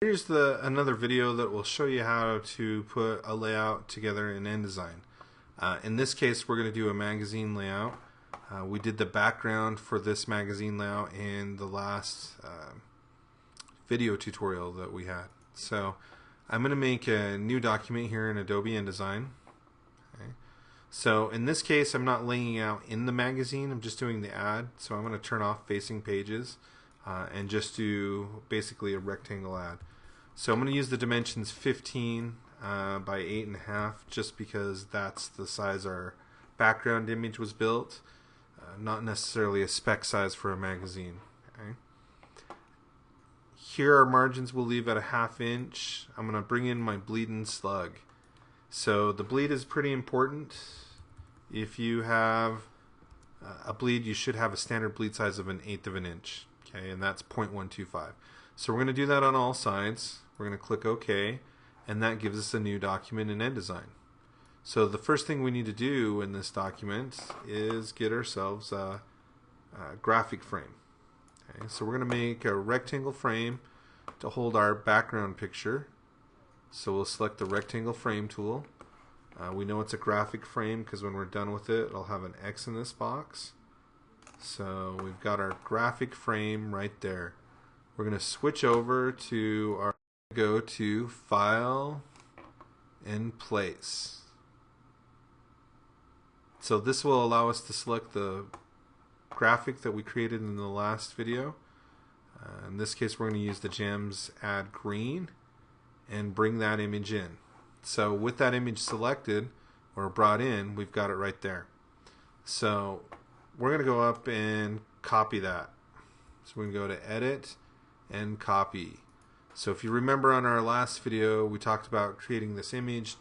Here's another video that will show you how to put a layout together in InDesign. In this case, we're going to do a magazine layout. We did the background for this magazine layout in the last video tutorial that we had. So I'm going to make a new document here in Adobe InDesign. Okay. So in this case, I'm not laying out in the magazine, I'm just doing the ad. So I'm going to turn off facing pages and just do basically a rectangle ad. So I'm going to use the dimensions 15 by 8.5 just because that's the size our background image was built, not necessarily a spec size for a magazine. Okay. Here our margins we'll leave at a 1/2 inch. I'm going to bring in my bleed and slug. So the bleed is pretty important. If you have a bleed, you should have a standard bleed size of 1/8 of an inch. Okay, and that's 0.125. So we're going to do that on all sides. We're going to click OK, and that gives us a new document in InDesign. So the first thing we need to do in this document is get ourselves a graphic frame. Okay, so we're going to make a rectangle frame to hold our background picture. So we'll select the rectangle frame tool. We know it's a graphic frame because when we're done with it, it'll have an X in this box. So we've got our graphic frame right there. We're going to switch over to our go to File and Place. So this will allow us to select the graphic that we created in the last video. In this case, we're going to use the Gems Add Green and bring that image in. So with that image selected or brought in, we've got it right there. So we're going to go up and copy that. So we're going to go to Edit and Copy. So if you remember on our last video, we talked about creating this image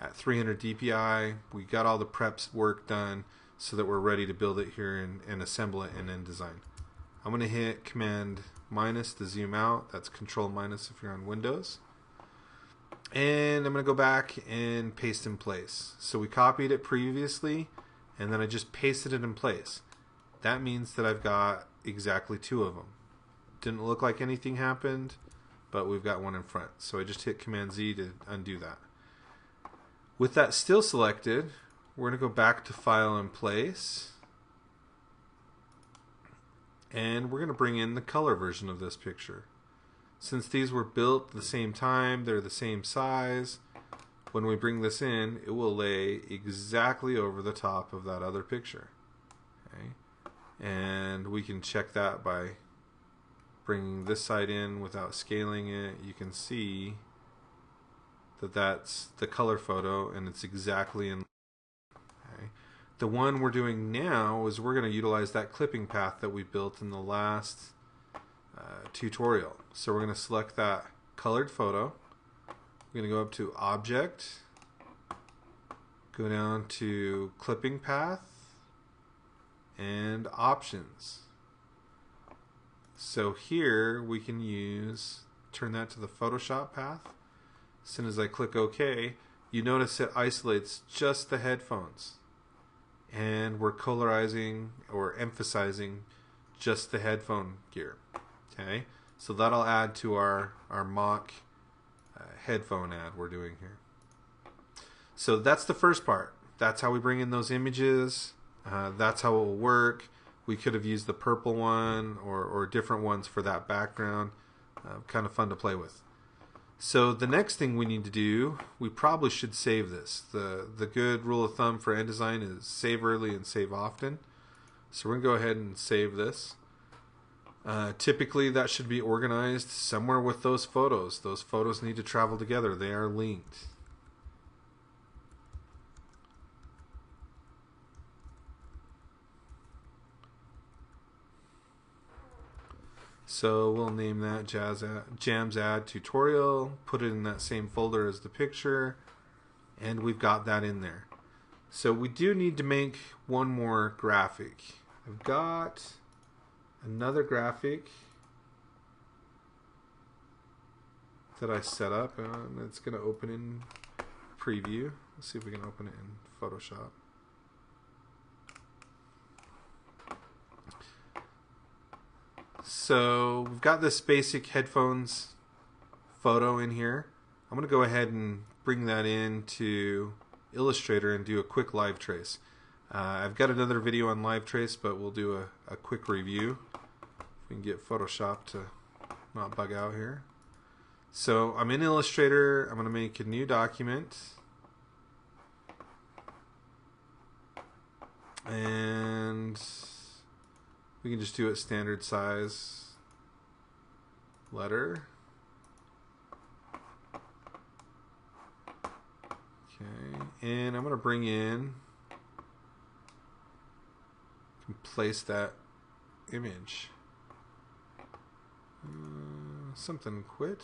at 300 dpi. We got all the preps work done so that we're ready to build it here and assemble it in InDesign. I'm going to hit Command minus to zoom out. That's Control minus if you're on Windows. And I'm going to go back and paste in place. So we copied it previously, and then I just pasted it in place. That means that I've got exactly 2 of them. Didn't look like anything happened, but we've got one in front. So I just hit Command Z to undo that. With that still selected, we're going to go back to File and Place, and we're going to bring in the color version of this picture. Since these were built at the same time, they're the same size, when we bring this in, it will lay exactly over the top of that other picture. Okay? And we can check that by bringing this side in without scaling it. You can see that that's the color photo and it's exactly in. Okay. The one we're doing now is we're going to utilize that clipping path that we built in the last tutorial. So we're going to select that colored photo. We're going to go up to Object, go down to Clipping Path, and Options. So here we can turn that to the Photoshop path. As soon as I click OK, you notice it isolates just the headphones. And we're colorizing or emphasizing just the headphone gear. Okay, so that'll add to our mock headphone ad we're doing here. So that's the first part. That's how we bring in those images. That's how it will work. We could have used the purple one or different ones for that background. Kind of fun to play with. So the next thing we need to do, we probably should save this. The good rule of thumb for InDesign is save early and save often. So we're going to go ahead and save this. Typically that should be organized somewhere with those photos. Those photos need to travel together. They are linked. So we'll name that Gems Add Tutorial, put it in that same folder as the picture, and we've got that in there. So we do need to make one more graphic. I've got another graphic that I set up, and it's going to open in Preview. Let's see if we can open it in Photoshop. So we've got this basic headphones photo in here. I'm going to go ahead and bring that into Illustrator and do a quick live trace. I've got another video on live trace, but we'll do a quick review. If we can get Photoshop to not bug out here. So I'm in Illustrator. I'm going to make a new document. And we can just do it standard size letter. Okay, and I'm going to bring in, can place that image. Something quit.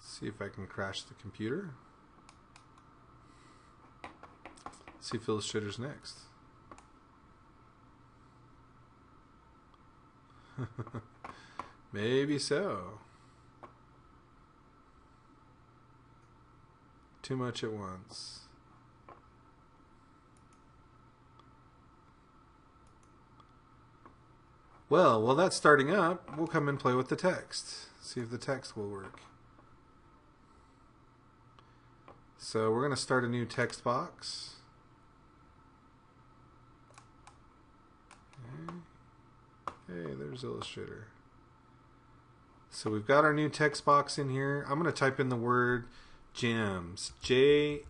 See if I can crash the computer. See if Illustrator's next. Maybe so. Too much at once. Well, while that's starting up, we'll come and play with the text. See if the text will work. So we're going to start a new text box. Okay, there's Illustrator. So we've got our new text box in here. I'm going to type in the word JAMZ. J-A-M-Z.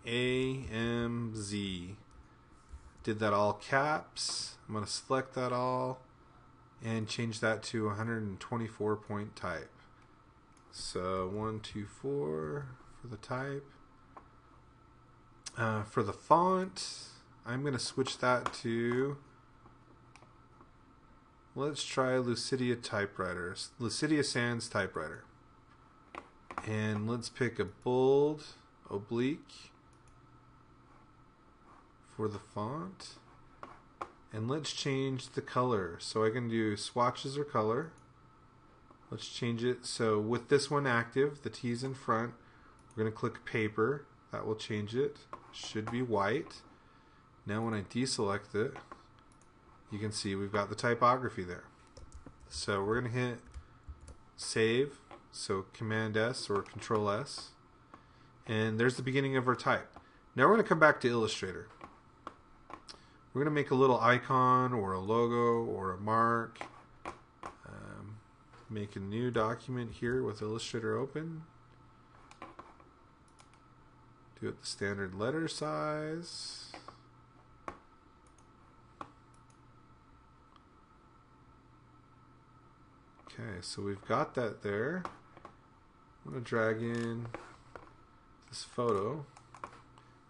Did that all caps. I'm going to select that all and change that to 124 point type. So 124 for the type. For the font, I'm going to switch that to, let's try Lucidia typewriters, Lucidia Sans typewriter. And let's pick a bold, oblique for the font. And let's change the color. So I can do swatches or color. Let's change it. So with this one active, the T's in front, we're going to click paper. That will change it. Should be white. Now when I deselect it, you can see we've got the typography there. So we're going to hit save. So Command S or Control S. And there's the beginning of our type. Now we're going to come back to Illustrator. We're going to make a little icon or a logo or a mark. Make a new document here with Illustrator open. Do it the standard letter size. Okay, so we've got that there. I'm going to drag in this photo.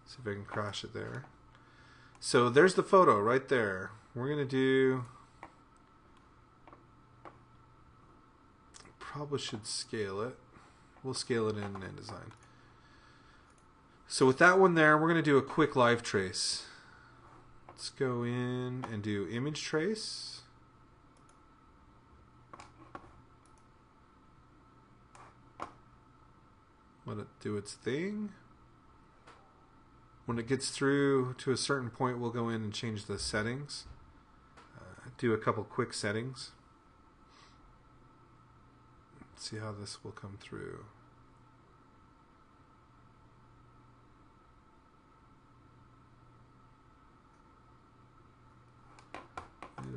See if I can crash it there. So there's the photo right there. We're going to do, probably should scale it. We'll scale it in InDesign. So with that one there, we're going to do a quick live trace. Let's go in and do image trace. Let it do its thing. When it gets through to a certain point, we'll go in and change the settings. Do a couple quick settings. Let's see how this will come through.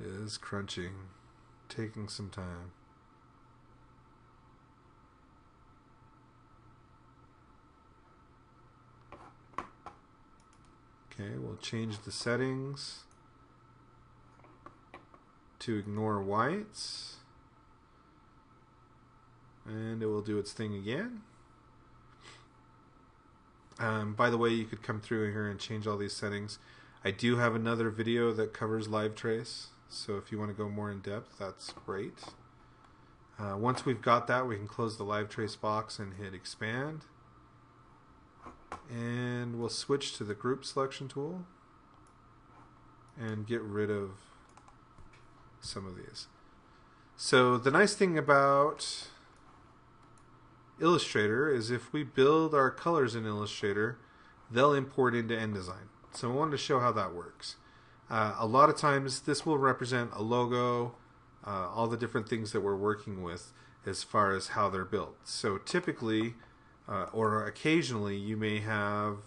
It is crunching, taking some time. Okay, we'll change the settings to ignore whites, and it will do its thing again. By the way, you could come through here and change all these settings. I do have another video that covers live trace, so if you want to go more in depth, that's great. Once we've got that, we can close the live trace box and hit expand. And we'll switch to the group selection tool and get rid of some of these. So the nice thing about Illustrator is if we build our colors in Illustrator, they'll import into InDesign. So I wanted to show how that works. A lot of times this will represent a logo, all the different things that we're working with as far as how they're built. So typically, or occasionally, you may have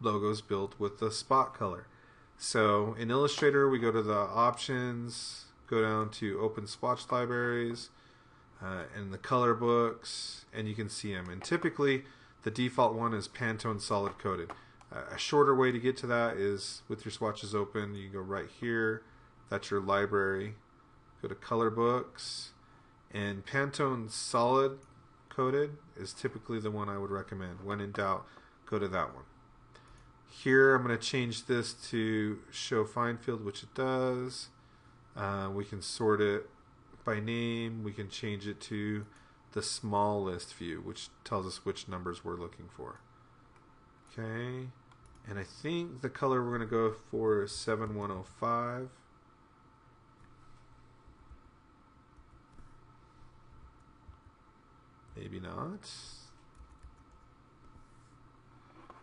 logos built with the spot color. So in Illustrator, we go to the options, go down to open swatch libraries, and the color books, and you can see them. And typically, the default one is Pantone solid coated. A shorter way to get to that is with your swatches open, you go right here, that's your library, go to color books, and Pantone solid coated is typically the one I would recommend. When in doubt, go to that one. Here I'm going to change this to show find field, which it does. We can sort it by name. We can change it to the small list view, which tells us which numbers we're looking for. Okay, and I think the color we're going to go for is 7105. Maybe not.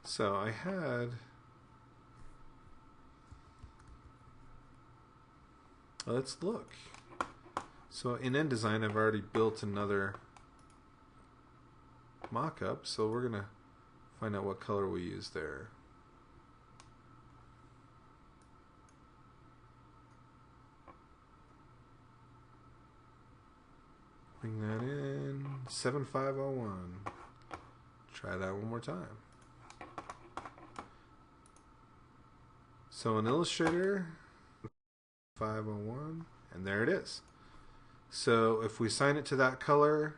So I had, let's look. So in InDesign I've already built another mock-up, so we're going to find out what color we use there. Bring that in, 7501. Try that one more time. So in Illustrator, 501, and there it is. So if we assign it to that color,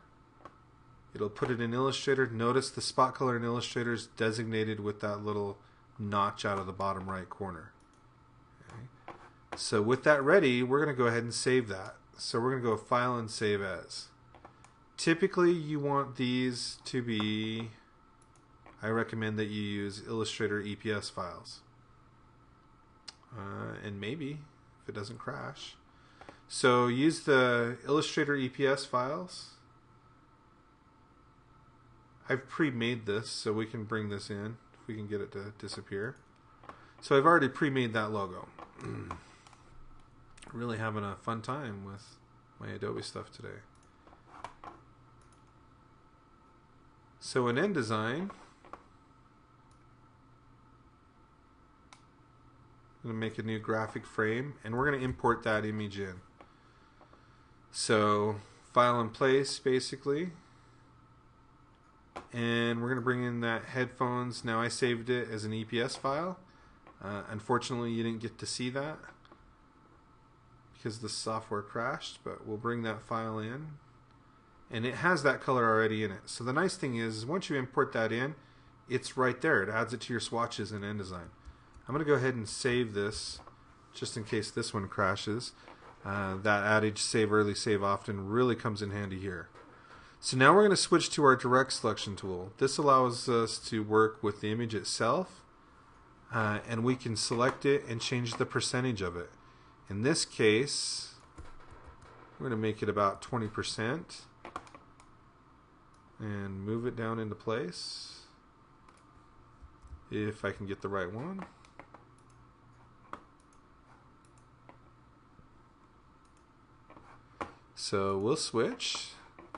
it'll put it in Illustrator. Notice the spot color in Illustrator is designated with that little notch out of the bottom right corner. Okay. So with that ready, we're going to go ahead and save that. So we're going to go File and Save As. Typically you want these to be, I recommend that you use Illustrator EPS files. And maybe if it doesn't crash. So use the Illustrator EPS files. I've pre-made this so we can bring this in if we can get it to disappear. So I've already pre-made that logo. Really having a fun time with my Adobe stuff today. So in InDesign, I'm going to make a new graphic frame, and we're going to import that image in. So file and place, basically, and we're going to bring in that headphones. Now I saved it as an EPS file. Unfortunately, you didn't get to see that because the software crashed, but we'll bring that file in, and it has that color already in it. So the nice thing is once you import that in, it's right there. It adds it to your swatches in InDesign. I'm going to go ahead and save this just in case this one crashes. That adage, save early, save often, really comes in handy here. So now we're going to switch to our direct selection tool. This allows us to work with the image itself, and we can select it and change the percentage of it. In this case, we're going to make it about 20% and move it down into place if I can get the right one. So we'll switch.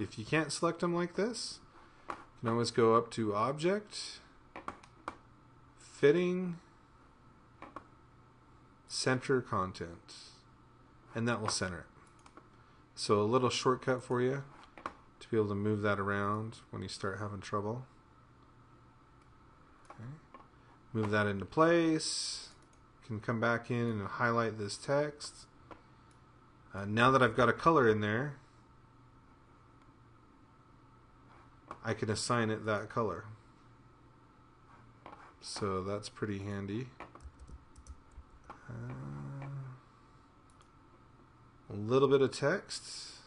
If you can't select them like this, you can always go up to Object, Fitting, Center Content, and that will center it. So a little shortcut for you to be able to move that around when you start having trouble. Okay. Move that into place. You can come back in and highlight this text. Now that I've got a color in there, I can assign it that color. So that's pretty handy. A little bit of text,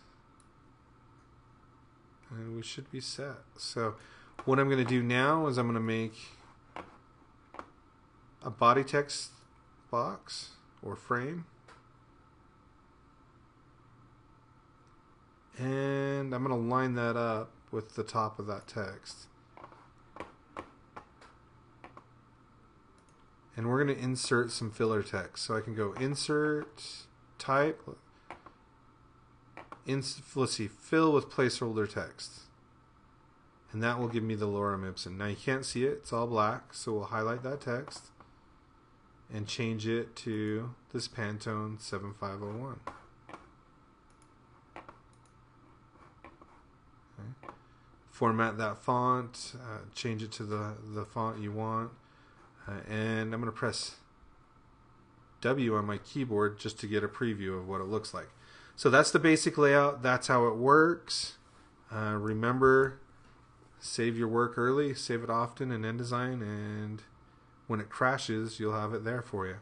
and we should be set. So what I'm going to do now is I'm going to make a body text box or frame. And I'm going to line that up with the top of that text. and we're going to insert some filler text. So I can go insert, type, let's see, fill with placeholder text. And that will give me the lorem ipsum. Now you can't see it, it's all black, so we'll highlight that text and change it to this Pantone 7501. Okay. Format that font, change it to the font you want, and I'm going to press W on my keyboard just to get a preview of what it looks like. So that's the basic layout, that's how it works. Remember, save your work early, save it often in InDesign, and when it crashes, you'll have it there for you.